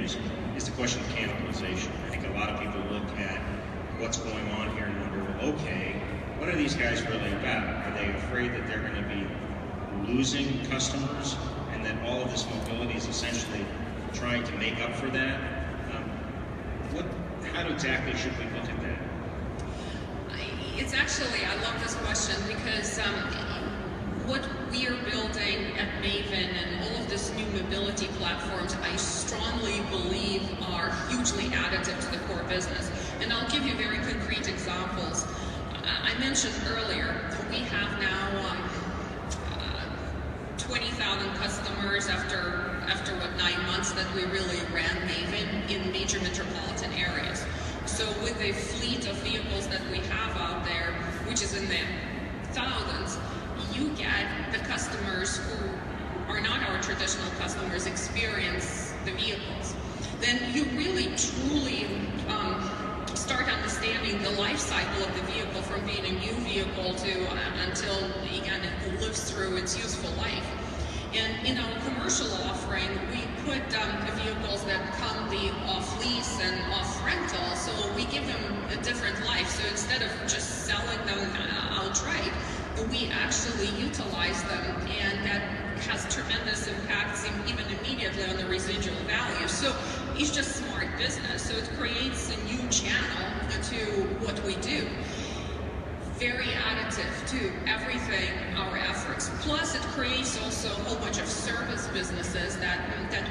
is the question of cannibalization. I think a lot of people look at what's going on here and wonder, well, okay, what are these guys really about? Are they afraid that they're going to be losing customers and that all of this mobility is essentially trying to make up for that? How exactly should we look at that? It's actually, I love this question because what we are building at Maven and all of this new mobility platforms, I strongly believe are hugely additive to the core business. And I'll give you very concrete examples. I mentioned earlier, we have now 20,000 customers after 9 months that we really ran Maven in major metropolitan areas. So with the fleet of vehicles that we have out there, which is in the thousands, you get the customers who are not our traditional customers experience the vehicles. Then you really truly start understanding the life cycle of the vehicle from being a new vehicle to until, again, it lives through its useful life. And in our commercial offering, we put vehicles that come off lease and off rental, so we give them a different life. So instead of just selling them outright, we actually utilize them, and that has tremendous impacts even immediately on the residual value. So it's just smart business. So it creates a new channel to what we do. Very additive to everything, our efforts. Plus, it creates also a whole bunch of service businesses that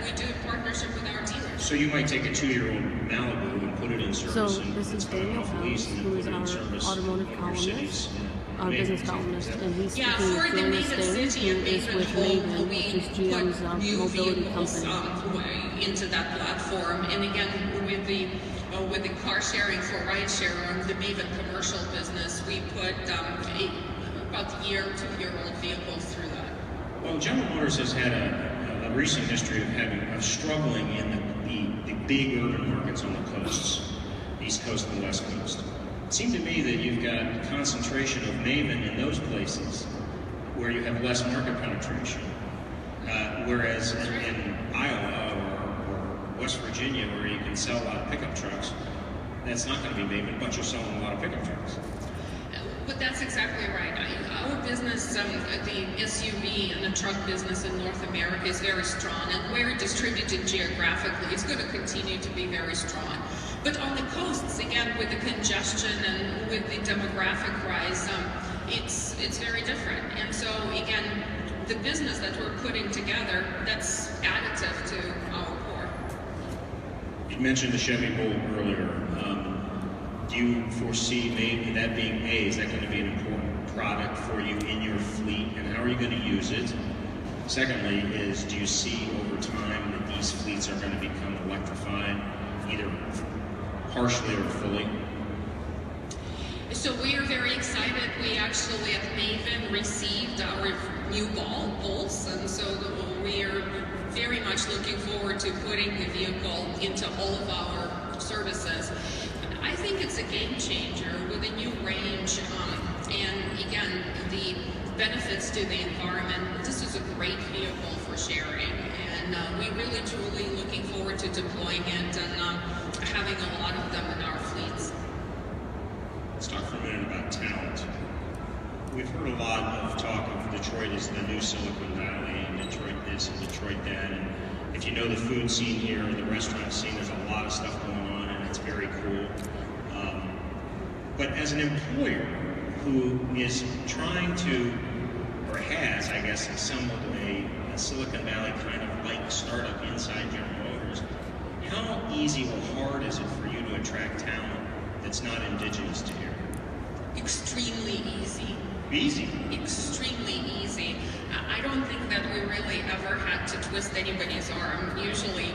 we do in partnership with our dealers. So you might take a 2-year-old Malibu and put it in service, so this is Daniel House, who is our automotive columnist, our business columnist, and he's speaking with Julia Steyn, who is with Maven, which is GM's mobility company. Into that platform, and again, with the car sharing for ride share on the Maven commercial business, we put about 2-year-old vehicles through that. Well, General Motors has had a recent history of struggling in the big urban markets on the coasts, East Coast and West Coast. It seemed to me that you've got concentration of Maven in those places where you have less market penetration, whereas in Iowa or West Virginia, where you can sell a lot of pickup trucks, that's not going to be Maven, but you're selling a lot of pickup trucks. But that's exactly right. Our business, the SUV and the truck business in North America is very strong and very distributed geographically. It's going to continue to be very strong. But on the coasts, again, with the congestion and with the demographic rise, it's very different. And so, again, the business that we're putting together, that's additive to our core. You mentioned the Chevy Bolt earlier. Do you foresee maybe that being is that going to be an important product for you in your fleet, and how are you going to use it? Secondly, do you see over time that these fleets are going to become electrified, either partially or fully? So we are very excited. We actually at Maven received our new Bolts, and so we are very much looking forward to putting the vehicle into all of our services. I think it's a game changer with a new range, and again, the benefits to the environment. This is a great vehicle for sharing, and we really truly looking forward to deploying it and having a lot of them in our fleets. Let's talk for a minute about talent. We've heard a lot of talk of Detroit as the new Silicon Valley, and Detroit this and Detroit that, and if you know the food scene here or the restaurant scene, there's a lot of stuff going on, and it's very cool. But as an employer who is trying to, or has, I guess, assembled a Silicon Valley kind of like startup inside General Motors, how easy or hard is it for you to attract talent that's not indigenous to here? Extremely easy. Easy? Extremely easy. I don't think that we really ever had to twist anybody's arm. Usually,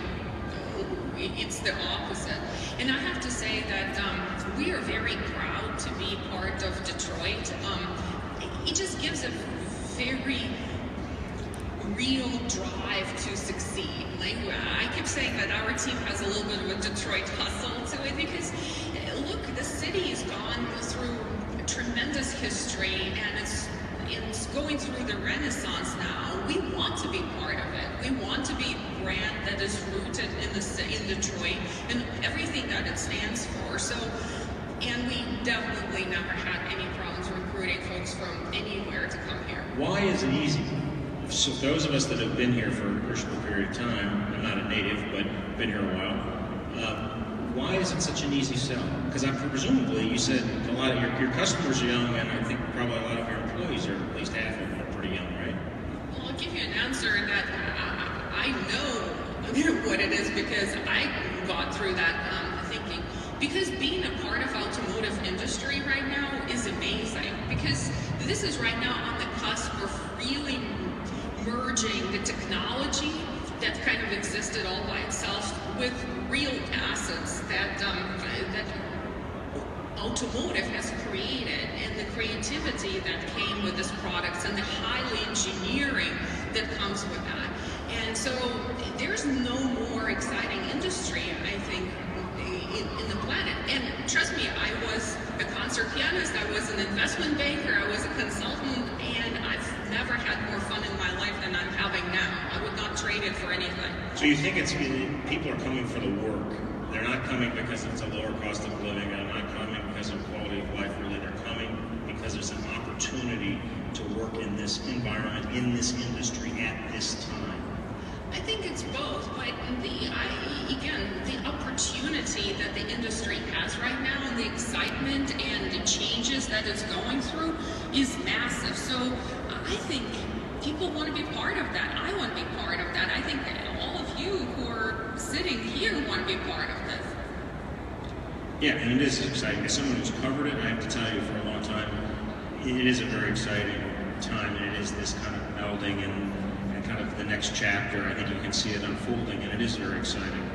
it's the opposite. And I have to say that we are very proud to be part of Detroit. It just gives a very real drive to succeed. Like, I keep saying that our team has a little bit of a Detroit hustle to it because, look, the city has gone through a tremendous history and it's going through the Renaissance now. We want to be part of it. We want to be a brand that is rooted in Detroit and everything that it stands for. So, and we definitely never had any problems recruiting folks from anywhere to come here. Why is it easy? So those of us that have been here for a short period of time, I'm not a native, but been here a while, why is it such an easy sell? Because presumably you said a lot of your customers are young, and I think probably a lot of your employees are, at least half of them are pretty young, right? Well, I'll give you an answer that I know what it is because I got through that thinking. Because being a part of automotive industry right now is amazing, because this is right now on the cusp of really merging the technology that kind of existed all by itself with real assets that automotive has created, and the creativity that came with this products and the highly engineering that comes with that. And so there's no more exciting industry, I think, in the planet. And trust me, I was a concert pianist, I was an investment banker, I was a consultant, and I've never had more fun in my life than I'm having now. I would not trade it for anything. So you think it's people are coming for the work? They're not coming because it's a lower cost of living. They're not coming because of quality of life. Really, they're coming because there's an opportunity to work in this environment, in this industry at this time. I think it's both, but the opportunity that the industry has right now and the excitement and the changes that it's going through is massive. So I think people want to be part of that. I want to be part of that. I think that all of you who are sitting here want to be part of this. Yeah, and it is exciting. As someone who's covered it, I have to tell you for a long time, it is a very exciting time, and it is this kind of melding and kind of the next chapter. I think you can see it unfolding, and it is very exciting.